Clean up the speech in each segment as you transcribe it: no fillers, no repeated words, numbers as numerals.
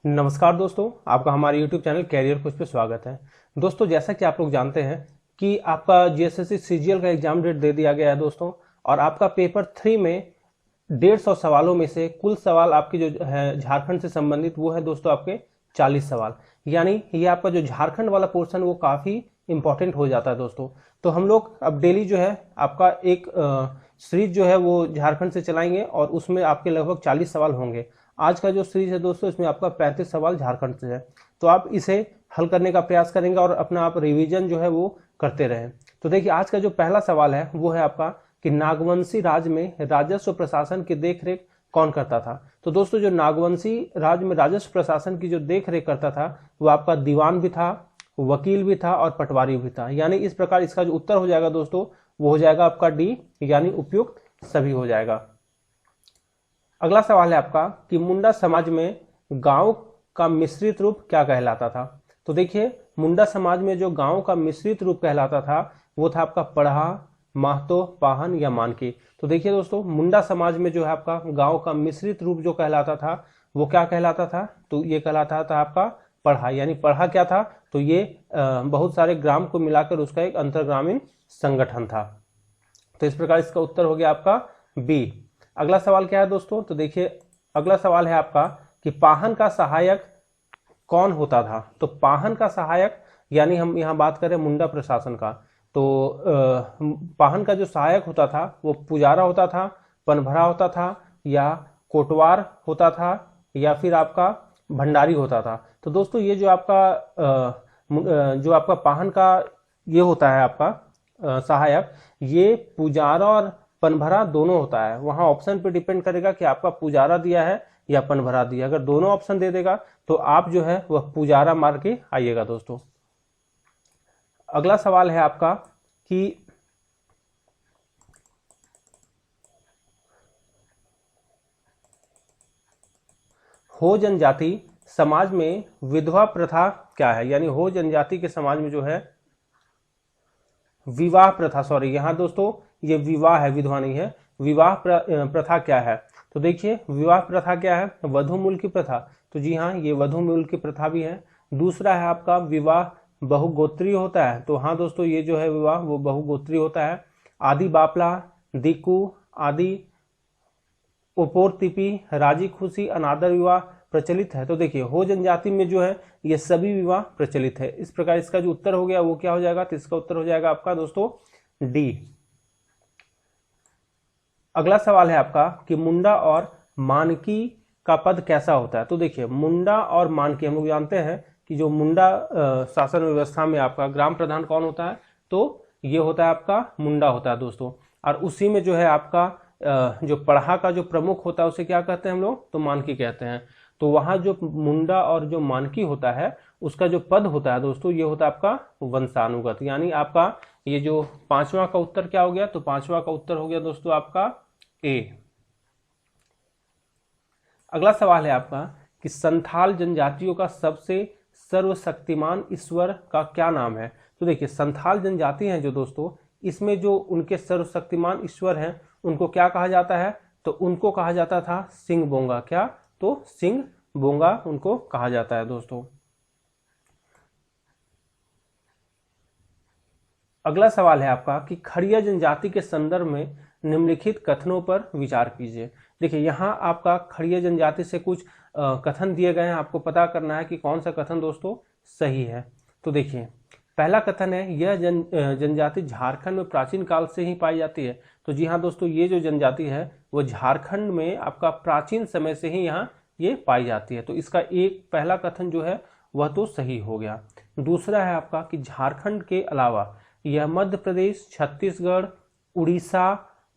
नमस्कार दोस्तों, आपका हमारे YouTube चैनल कैरियर कुछ पे स्वागत है। दोस्तों, जैसा कि आप लोग जानते हैं कि आपका जीएसएससी सीजीएल का एग्जाम डेट दे दिया गया है दोस्तों, और आपका पेपर 3 में 150 सवालों में से कुल सवाल आपके जो है झारखंड से संबंधित वो है दोस्तों आपके 40 सवाल। यानी ये आपका जो झारखंड वाला पोर्शन वो काफ़ी इंपॉर्टेंट हो जाता है दोस्तों। तो हम लोग अब डेली जो है आपका एक सीरीज जो है वो झारखंड से चलाएंगे और उसमें आपके लगभग 40 सवाल होंगे। आज का जो सीरीज है दोस्तों इसमें आपका 35 सवाल झारखंड से है। तो आप इसे हल करने का प्रयास करेंगे और अपना आप रिवीजन जो है वो करते रहें। तो देखिए, आज का जो पहला सवाल है वो है आपका कि नागवंशी राज में राजस्व प्रशासन की देखरेख कौन करता था। तो दोस्तों, जो नागवंशी राज में राजस्व प्रशासन की जो देखरेख करता था वो आपका दीवान भी था, वकील भी था और पटवारी भी था। यानी इस प्रकार इसका जो उत्तर हो जाएगा दोस्तों वो हो जाएगा आपका डी, यानी उपयुक्त सभी हो जाएगा। अगला सवाल है आपका कि मुंडा समाज में गांव का मिश्रित रूप क्या कहलाता था। तो देखिए, मुंडा समाज में जो गांव का मिश्रित रूप कहलाता था वो था आपका पढ़ा, महतो, पाहन या मानकी। तो देखिए दोस्तों, मुंडा समाज में जो है आपका गांव का मिश्रित रूप जो कहलाता था वो क्या कहलाता था, तो ये कहलाता था आपका पढ़ा। यानी पढ़ा क्या था, तो ये बहुत सारे ग्राम को मिलाकर उसका एक अंतरग्रामीण संगठन था। तो इस प्रकार इसका उत्तर हो गया आपका बी। अगला सवाल क्या है दोस्तों, तो देखिए अगला सवाल है आपका कि पाहन का सहायक कौन होता था। तो पाहन का सहायक, यानी हम यहाँ बात करें मुंडा प्रशासन का, तो पाहन का जो सहायक होता था वो पुजारा होता था, पनभरा होता था, या कोटवार होता था, या फिर आपका भंडारी होता था। तो दोस्तों, ये जो आपका पाहन का ये होता है आपका सहायक, ये पुजारा और पनभरा दोनों होता है। वहां ऑप्शन पे डिपेंड करेगा कि आपका पुजारा दिया है या पनभरा दिया। अगर दोनों ऑप्शन दे देगा तो आप जो है वह पुजारा मार के आइएगा दोस्तों। अगला सवाल है आपका कि हो जनजाति समाज में विधवा प्रथा क्या है। यानी हो जनजाति के समाज में जो है विवाह प्रथा, सॉरी यहाँ दोस्तों ये विवाह है, विधवा नहीं है। विवाह प्रथा क्या है, तो देखिए विवाह प्रथा क्या है, वधूमूल की प्रथा। तो जी हाँ, ये वधूमूल की प्रथा भी है। दूसरा है आपका विवाह बहुगोत्रीय होता है। तो हाँ दोस्तों, ये जो है विवाह वो बहुगोत्रीय होता है। आदि बापला, दिकू आदि, उपोर तिपी, राजी खुशी, अनादर विवाह प्रचलित है। तो देखिए, हो जनजाति में जो है ये सभी विवाह प्रचलित है। इस प्रकार इसका जो उत्तर हो गया वो क्या हो जाएगा, तो इसका उत्तर हो जाएगा आपका दोस्तों डी। अगला सवाल है आपका कि मुंडा और मानकी का पद कैसा होता है। तो देखिए, मुंडा और मानकी हम लोग जानते हैं कि जो मुंडा शासन व्यवस्था में आपका ग्राम प्रधान कौन होता है, तो ये होता है आपका मुंडा होता है दोस्तों। और उसी में जो है आपका जो पढ़ा का जो प्रमुख होता है उसे क्या कहते हैं हम लोग, तो मानकी कहते हैं। तो वहां जो मुंडा और जो मानकी होता है उसका जो पद होता है दोस्तों ये होता है आपका वंशानुगत। यानी आपका ये जो पांचवा का उत्तर क्या हो गया, तो पांचवा का उत्तर हो गया दोस्तों आपका ए। अगला सवाल है आपका कि संथाल जनजातियों का सबसे सर्वशक्तिमान ईश्वर का क्या नाम है। तो देखिए, संथाल जनजाति हैं जो दोस्तों, इसमें जो उनके सर्वशक्तिमान ईश्वर हैं उनको क्या कहा जाता है, तो उनको कहा जाता था सिंह बोंगा। क्या, तो सिंह बोंगा उनको कहा जाता है दोस्तों। अगला सवाल है आपका कि खड़िया जनजाति के संदर्भ में निम्नलिखित कथनों पर विचार कीजिए। देखिए, यहाँ आपका खड़िया जनजाति से कुछ कथन दिए गए हैं, आपको पता करना है कि कौन सा कथन दोस्तों सही है। तो देखिए, पहला कथन है यह जनजाति झारखंड में प्राचीन काल से ही पाई जाती है। तो जी हाँ दोस्तों, ये जो जनजाति है वो झारखंड में आपका प्राचीन समय से ही यहाँ ये पाई जाती है। तो इसका एक पहला कथन जो है वह तो सही हो गया। दूसरा है आपका कि झारखंड के अलावा यह मध्य प्रदेश, छत्तीसगढ़, उड़ीसा,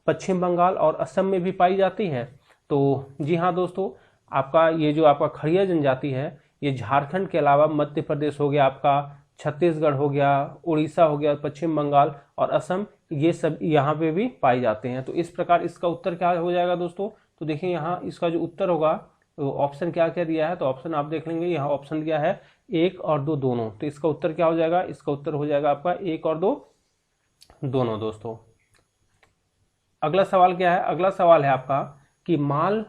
पश्चिम बंगाल और असम में भी पाई जाती है। तो जी हाँ दोस्तों, आपका ये जो आपका खड़िया जनजाति है ये झारखंड के अलावा मध्य प्रदेश हो गया, आपका छत्तीसगढ़ हो गया, उड़ीसा हो गया, पश्चिम बंगाल और असम, ये सब यहाँ पे भी पाई जाते हैं। तो इस प्रकार इसका उत्तर क्या हो जाएगा दोस्तों, तो देखिए यहाँ इसका जो उत्तर होगा तो ऑप्शन क्या क्या दिया है, तो ऑप्शन आप देख लेंगे, यहाँ ऑप्शन दिया है 1 और 2 दोनों। तो इसका उत्तर क्या हो जाएगा, इसका उत्तर हो जाएगा आपका 1 और 2 दोनों दोस्तों। अगला सवाल क्या है, अगला सवाल है आपका कि माल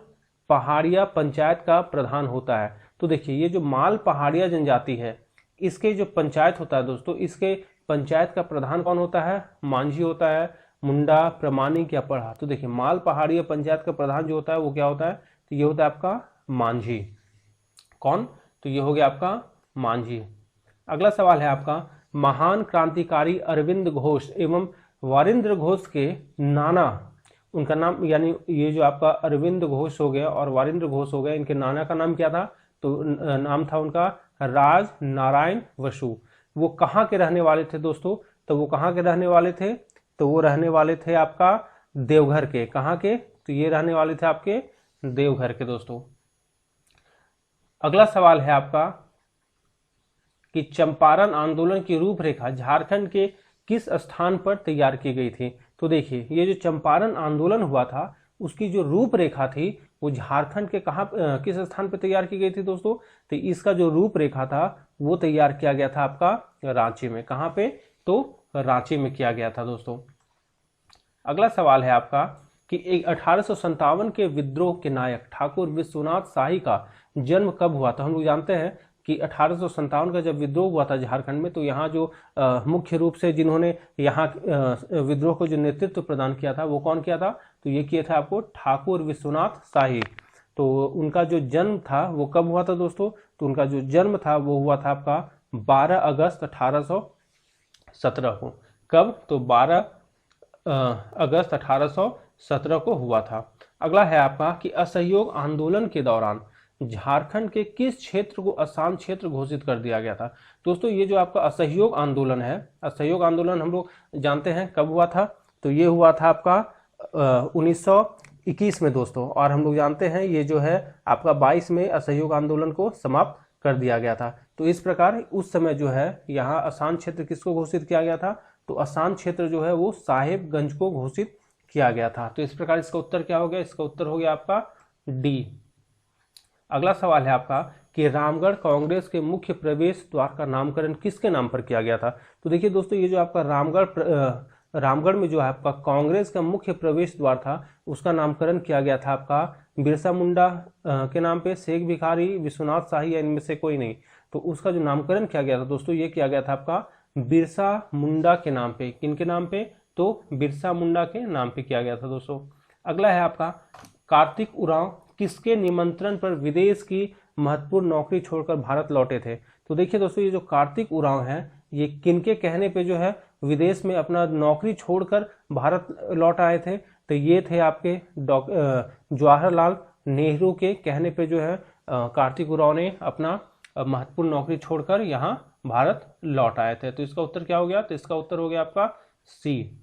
पहाड़िया पंचायत का प्रधान होता है। तो देखिए ये जो माल पहाड़िया जनजाति है, इसके जो पंचायत होता है दोस्तों, इसके पंचायत का प्रधान कौन होता है? मांझी होता है, मुंडा, प्रामाणिक या पढ़ा। तो देखिए माल पहाड़िया पंचायत का प्रधान जो होता है वो क्या होता है? तो ये होता है आपका मांझी। कौन? तो ये हो गया आपका मांझी। अगला सवाल है आपका, महान क्रांतिकारी अरविंद घोष एवं वारिंद्र घोष के नाना, उनका नाम, यानी ये जो आपका अरविंद घोष हो गया और वारिंद्र घोष हो गया, इनके नाना का नाम क्या था? तो नाम था उनका राज नारायण वसु। वो कहाँ के रहने वाले थे दोस्तों? तो वो कहाँ के रहने वाले थे? तो वो रहने वाले थे आपका देवघर के। कहाँ के? तो ये रहने वाले थे आपके देवघर के दोस्तों। अगला सवाल है आपका कि चंपारण आंदोलन की रूपरेखा झारखंड के किस स्थान पर तैयार की गई थी? तो देखिए ये जो चंपारण आंदोलन हुआ था उसकी जो रूपरेखा थी वो झारखंड के कहाँ, किस स्थान पर तैयार की गई थी दोस्तों? तो इसका जो रूपरेखा था वो तैयार किया गया था आपका रांची में। कहाँ पे? तो रांची में किया गया था दोस्तों। अगला सवाल है आपका कि 1857 के विद्रोह के नायक ठाकुर विश्वनाथ शाही का जन्म कब हुआ था? हम लोग जानते हैं कि 1857 का जब विद्रोह हुआ था झारखंड में, तो यहाँ जो मुख्य रूप से जिन्होंने यहाँ विद्रोह को जो नेतृत्व प्रदान किया था वो कौन किया था? तो ये किया था आपको ठाकुर विश्वनाथ शाही। तो उनका जो जन्म था वो कब हुआ था दोस्तों? तो उनका जो जन्म था वो हुआ था आपका 12 अगस्त 1817 को। कब? तो 12 अगस्त 1817 को हुआ था। अगला है आपका कि असहयोग आंदोलन के दौरान झारखंड के किस क्षेत्र को आसाम क्षेत्र घोषित कर दिया गया था? दोस्तों ये जो आपका असहयोग आंदोलन है, असहयोग आंदोलन हम लोग जानते हैं कब हुआ था? तो ये हुआ था आपका 1921 में दोस्तों। और हम लोग जानते हैं ये जो है आपका 22 में असहयोग आंदोलन को समाप्त कर दिया गया था। तो इस प्रकार उस समय जो है यहाँ आसाम क्षेत्र किसको घोषित किया गया था? तो आसाम क्षेत्र जो है वो साहेबगंज को घोषित किया गया था। तो इस प्रकार इसका उत्तर क्या हो गया? इसका उत्तर हो गया आपका डी। अगला सवाल है आपका कि रामगढ़ कांग्रेस के मुख्य प्रवेश द्वार का नामकरण किसके नाम पर किया गया था? तो देखिए दोस्तों ये जो आपका रामगढ़ में जो है आपका कांग्रेस का मुख्य प्रवेश द्वार था उसका नामकरण किया गया था आपका बिरसा मुंडा के नाम पे, शेख भिखारी, विश्वनाथ शाही या इनमें से कोई नहीं। तो उसका जो नामकरण किया गया था दोस्तों ये किया गया था आपका बिरसा मुंडा के नाम पे। किनके नाम पे? तो बिरसा मुंडा के नाम पे किया गया था दोस्तों। अगला है आपका कार्तिक उरांव किसके निमंत्रण पर विदेश की महत्वपूर्ण नौकरी छोड़कर भारत लौटे थे? तो देखिए दोस्तों ये जो कार्तिक उरांव है ये किनके कहने पे जो है विदेश में अपना नौकरी छोड़कर भारत लौट आए थे? तो ये थे आपके जवाहरलाल नेहरू के कहने पे जो है कार्तिक उरांव ने अपना महत्वपूर्ण नौकरी छोड़कर यहाँ भारत लौट आए थे। तो इसका उत्तर क्या हो गया? तो इसका उत्तर हो गया आपका सी।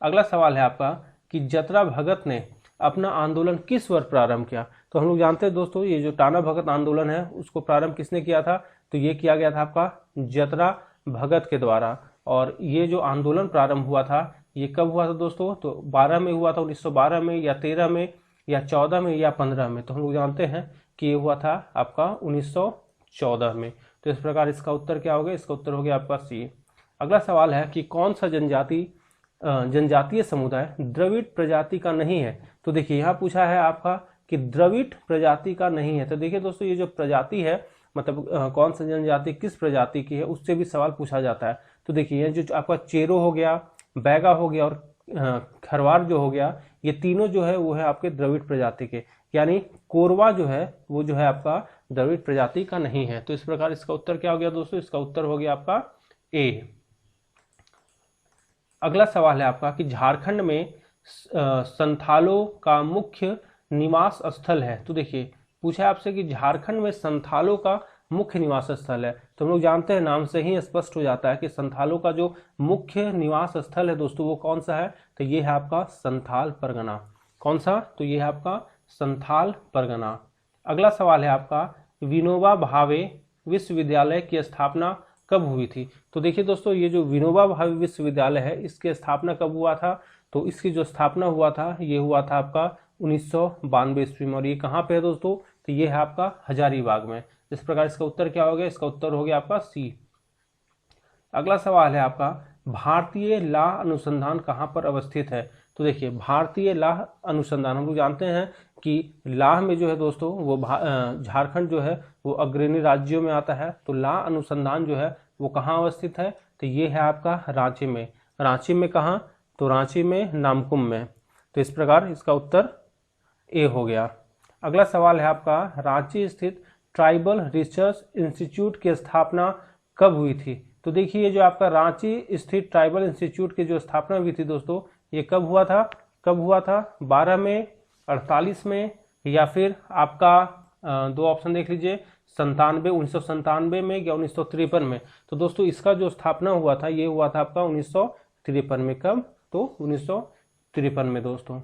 अगला सवाल है आपका कि जतरा भगत ने अपना आंदोलन किस वर्ष प्रारंभ किया? तो हम लोग जानते हैं दोस्तों ये जो टाना भगत आंदोलन है उसको प्रारंभ किसने किया था? तो ये किया गया था आपका जतरा भगत के द्वारा। और ये जो आंदोलन प्रारंभ हुआ था ये कब हुआ था दोस्तों? तो 12 में हुआ था, 1912 में या 13 में या 14 में या 15 में। तो हम लोग जानते हैं कि ये हुआ था आपका 1914 में। तो इस प्रकार इसका उत्तर क्या हो गया? इसका उत्तर हो गया आपका सी। अगला सवाल है कि कौन सा जनजातीय समुदाय द्रविड़ प्रजाति का नहीं है? तो देखिए यहाँ पूछा है आपका कि द्रविड़ प्रजाति का नहीं है। तो देखिए दोस्तों ये जो प्रजाति है मतलब कौन सा जनजाति किस प्रजाति की है उससे भी सवाल पूछा जाता है। तो देखिए ये जो आपका चेरो हो गया, बैगा हो गया और खरवार जो हो गया, ये तीनों जो है वो है आपके द्रविड़ प्रजाति के, यानी कोरवा जो है वो जो है आपका द्रविड़ प्रजाति का नहीं है। तो इस प्रकार इसका उत्तर क्या हो गया दोस्तों? इसका उत्तर हो गया आपका ए। अगला सवाल है आपका कि झारखंड में संथालों का मुख्य निवास स्थल है। तो देखिए पूछा है आपसे कि झारखंड में संथालों का मुख्य निवास स्थल है। तो हम लोग जानते हैं नाम से ही स्पष्ट हो जाता है कि संथालों का जो मुख्य निवास स्थल है दोस्तों वो कौन सा है? तो ये है आपका संथाल परगना। कौन सा? तो ये है आपका संथाल परगना। अगला सवाल है आपका विनोबा भावे विश्वविद्यालय की स्थापना कब हुई थी? तो देखिए दोस्तों ये जो विनोबा भावे विश्वविद्यालय है इसकी स्थापना कब हुआ था? तो इसकी जो स्थापना हुआ था ये हुआ था आपका 1992 ईस्वी में। और ये कहाँ पे है दोस्तों? तो ये है आपका हजारीबाग में। इस प्रकार इसका उत्तर क्या हो गया? इसका उत्तर हो गया आपका सी। अगला सवाल है आपका भारतीय लॉ अनुसंधान कहाँ पर अवस्थित है? तो देखिए भारतीय लाह अनुसंधान, हम लोग जानते हैं कि लाह में जो है दोस्तों वो झारखंड जो है वो अग्रणी राज्यों में आता है। तो लाह अनुसंधान जो है वो कहाँ अवस्थित है, तो ये है आपका रांची में। रांची में कहाँ, तो रांची में नामकुम में। तो इस प्रकार इसका उत्तर ए हो गया। अगला सवाल है आपका, रांची स्थित ट्राइबल रिसर्च इंस्टीट्यूट की स्थापना कब हुई थी। तो देखिए जो आपका रांची स्थित ट्राइबल इंस्टीट्यूट की जो स्थापना हुई थी दोस्तों, ये कब हुआ था, 12 में, 48 में, या फिर आपका दो ऑप्शन देख लीजिए, 1997 में या 1953 में। तो दोस्तों इसका जो स्थापना हुआ था ये हुआ था आपका 1953 में। कब, तो 1953 में दोस्तों।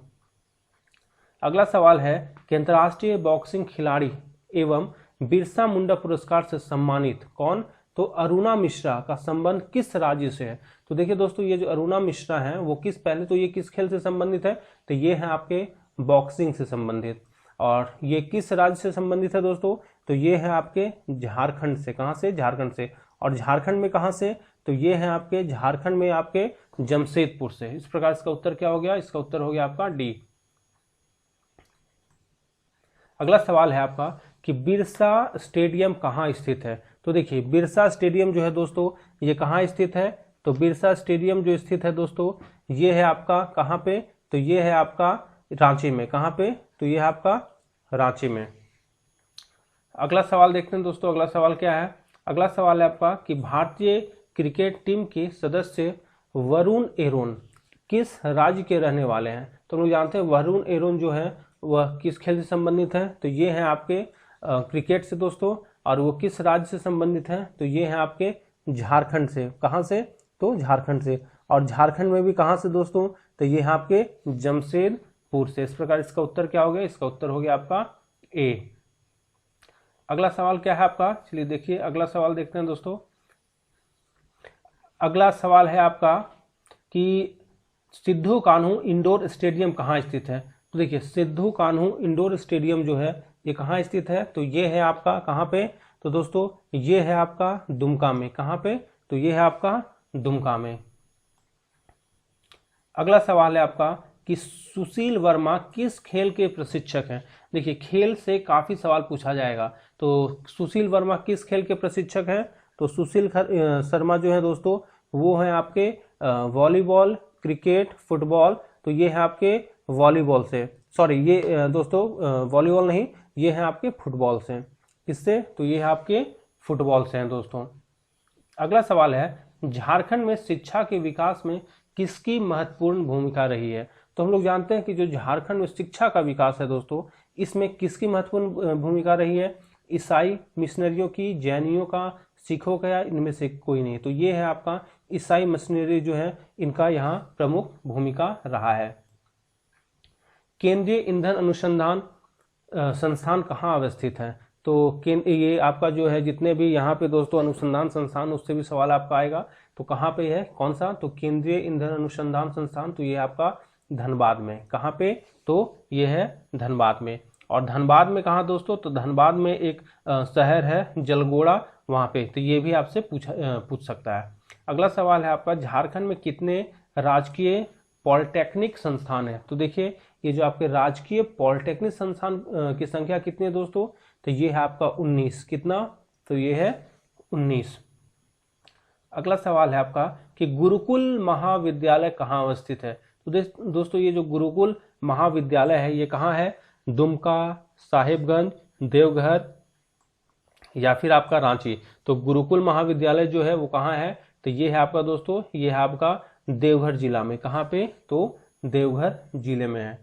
अगला सवाल है कि अंतर्राष्ट्रीय बॉक्सिंग खिलाड़ी एवं बिरसा मुंडा पुरस्कार से सम्मानित कौन, तो अरुणा मिश्रा का संबंध किस राज्य से है। तो देखिए दोस्तों ये जो अरुणा मिश्रा है वो पहले तो ये किस खेल से संबंधित है, तो ये है आपके बॉक्सिंग से संबंधित। और ये किस राज्य से संबंधित है दोस्तों, तो ये है आपके झारखंड से। कहां से, झारखंड से। और झारखंड में कहां से, तो ये है आपके झारखंड में आपके जमशेदपुर से। इस प्रकार इसका उत्तर क्या हो गया, इसका उत्तर हो गया आपका डी। अगला सवाल है आपका कि बिरसा स्टेडियम कहाँ स्थित है। तो देखिए बिरसा स्टेडियम जो है दोस्तों ये कहाँ स्थित है, तो बिरसा स्टेडियम जो स्थित है दोस्तों ये है आपका कहाँ पे, तो ये है आपका रांची में। कहाँ पे, तो ये है आपका रांची में। अगला सवाल देखते हैं दोस्तों। अगला सवाल क्या है, अगला सवाल है आपका कि भारतीय क्रिकेट टीम के सदस्य वरुण एरोन किस राज्य के रहने वाले हैं। तो हम लोग जानते हैं वरुण एरोन जो है वह किस खेल से संबंधित है, तो ये है आपके क्रिकेट से दोस्तों। और वो किस राज्य से संबंधित है, तो ये है आपके झारखंड से। कहाँ से, तो झारखंड से। और झारखंड में भी कहाँ से दोस्तों, तो ये है आपके जमशेदपुर से। इस प्रकार इसका उत्तर क्या हो गया, इसका उत्तर हो गया आपका ए। अगला सवाल क्या है आपका, चलिए देखिए अगला सवाल देखते हैं दोस्तों। अगला सवाल है आपका कि सिद्धू कान्हू इंडोर स्टेडियम कहाँ स्थित है। तो देखिए सिद्धू कान्हू इंडोर स्टेडियम जो है ये कहाँ स्थित है, तो ये है आपका कहाँ पे, तो दोस्तों ये है आपका दुमका में। कहाँ पे, तो ये है आपका दुमका में। अगला सवाल है आपका कि सुशील वर्मा किस खेल के प्रशिक्षक हैं। देखिए खेल से काफी सवाल पूछा जाएगा, तो सुशील वर्मा किस खेल के प्रशिक्षक हैं, तो सुशील शर्मा जो है दोस्तों वो है आपके वॉलीबॉल, क्रिकेट, फुटबॉल। तो ये है आपके वॉलीबॉल से, सॉरी ये दोस्तों वॉलीबॉल नहीं, ये है आपके फुटबॉल से। किससे, तो ये है आपके फुटबॉल से हैं दोस्तों। अगला सवाल है झारखंड में शिक्षा के विकास में किसकी महत्वपूर्ण भूमिका रही है। तो हम लोग जानते हैं कि जो झारखंड में शिक्षा का विकास है दोस्तों इसमें किसकी महत्वपूर्ण भूमिका रही है, ईसाई मिशनरियों की, जैनियों का, सिखों का, या इनमें से कोई नहीं। तो ये है आपका ईसाई मिशनरी जो है इनका यहाँ प्रमुख भूमिका रहा है। केंद्रीय ईंधन अनुसंधान संस्थान कहाँ अवस्थित है। तो ये आपका जो है जितने भी यहाँ पे दोस्तों अनुसंधान संस्थान उससे भी सवाल आपका आएगा। तो कहाँ पे है, कौन सा, तो केंद्रीय ईंधन अनुसंधान संस्थान, तो ये आपका धनबाद में। कहाँ पे, तो ये है धनबाद में। और धनबाद में कहाँ दोस्तों, तो धनबाद में एक शहर है जलगोड़ा, वहाँ पे। तो ये भी आपसे पूछ सकता है। अगला सवाल है आपका झारखंड में कितने राजकीय पॉलिटेक्निक संस्थान है। तो देखिए ये जो आपके राजकीय पॉलिटेक्निक संस्थान की संख्या कितनी है दोस्तों, तो ये है आपका 19। कितना, तो ये है 19। अगला सवाल है आपका कि गुरुकुल महाविद्यालय कहाँ अवस्थित है। तो दोस्तों ये जो गुरुकुल महाविद्यालय है ये कहाँ है, दुमका, साहिबगंज, देवघर या फिर आपका रांची। तो गुरुकुल महाविद्यालय जो है वो कहाँ है, तो ये है आपका दोस्तों, ये है आपका देवघर जिला में। कहाँ पे, तो देवघर जिले में है।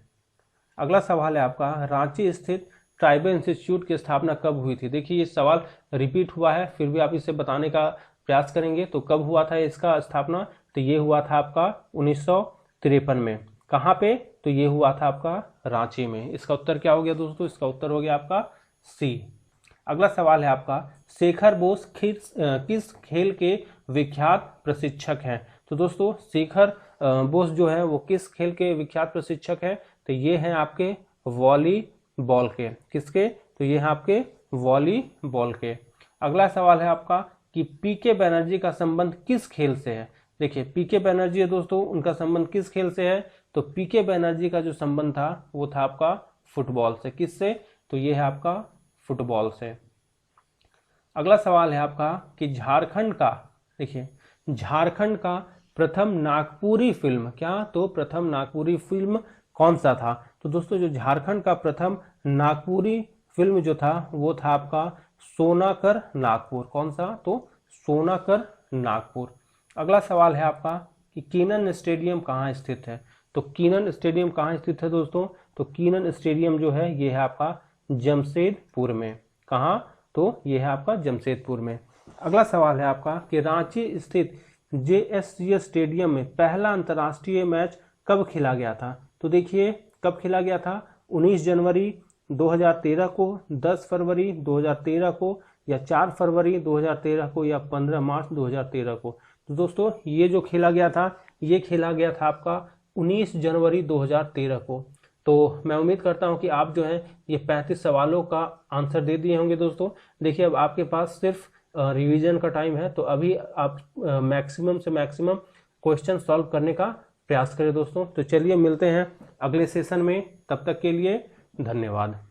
अगला सवाल है आपका रांची स्थित ट्राइबल इंस्टीट्यूट की स्थापना कब हुई थी। देखिए ये सवाल रिपीट हुआ है फिर भी आप इसे बताने का प्रयास करेंगे। तो कब हुआ था इसका स्थापना, तो ये हुआ था आपका 1953 में। कहाँ पे, तो ये हुआ था आपका रांची में। इसका उत्तर क्या हो गया दोस्तों, इसका उत्तर हो गया आपका सी। अगला सवाल है आपका शेखर बोस किस खेल के विख्यात प्रशिक्षक हैं। तो दोस्तों शेखर बोस जो है वो किस खेल के विख्यात प्रशिक्षक हैं, तो ये हैं आपके वॉलीबॉल के। किसके, तो ये हैं आपके वॉलीबॉल के। अगला सवाल है आपका कि पीके बनर्जी का संबंध किस खेल से है। देखिए पीके बनर्जी है दोस्तों उनका संबंध किस खेल से है, तो पीके बनर्जी का जो संबंध था वो था आपका फुटबॉल से। किससे? तो ये है आपका फुटबॉल से। अगला सवाल है आपका कि झारखंड का, देखिए झारखंड का प्रथम नागपुरी फिल्म, क्या? तो प्रथम नागपुरी फिल्म कौन सा था? तो दोस्तों जो झारखंड का प्रथम नागपुरी फिल्म जो था वो था आपका सोनाकर नागपुर। कौन सा? तो सोनाकर नागपुर। अगला सवाल है आपका कि कीनन स्टेडियम कहाँ स्थित है? तो कीनन स्टेडियम कहाँ स्थित है दोस्तों? तो कीनन स्टेडियम जो है ये है आपका जमशेदपुर में। कहाँ? तो ये है आपका जमशेदपुर में। अगला सवाल है आपका कि रांची स्थित जेएससीएस स्टेडियम में पहला अंतर्राष्ट्रीय मैच कब खेला गया था? तो देखिए कब खेला गया था, 19 जनवरी 2013 को, 10 फरवरी 2013 को, या 4 फरवरी 2013 को, या 15 मार्च 2013 को। तो दोस्तों ये जो खेला गया था ये खेला गया था आपका 19 जनवरी 2013 को। तो मैं उम्मीद करता हूं कि आप जो है ये 35 सवालों का आंसर दे दिए होंगे दोस्तों। देखिए अब आपके पास सिर्फ रिवीजन का टाइम है, तो अभी आप मैक्सिमम से मैक्सिमम क्वेश्चन सॉल्व करने का प्रयास करें दोस्तों। तो चलिए मिलते हैं अगले सेशन में, तब तक के लिए धन्यवाद।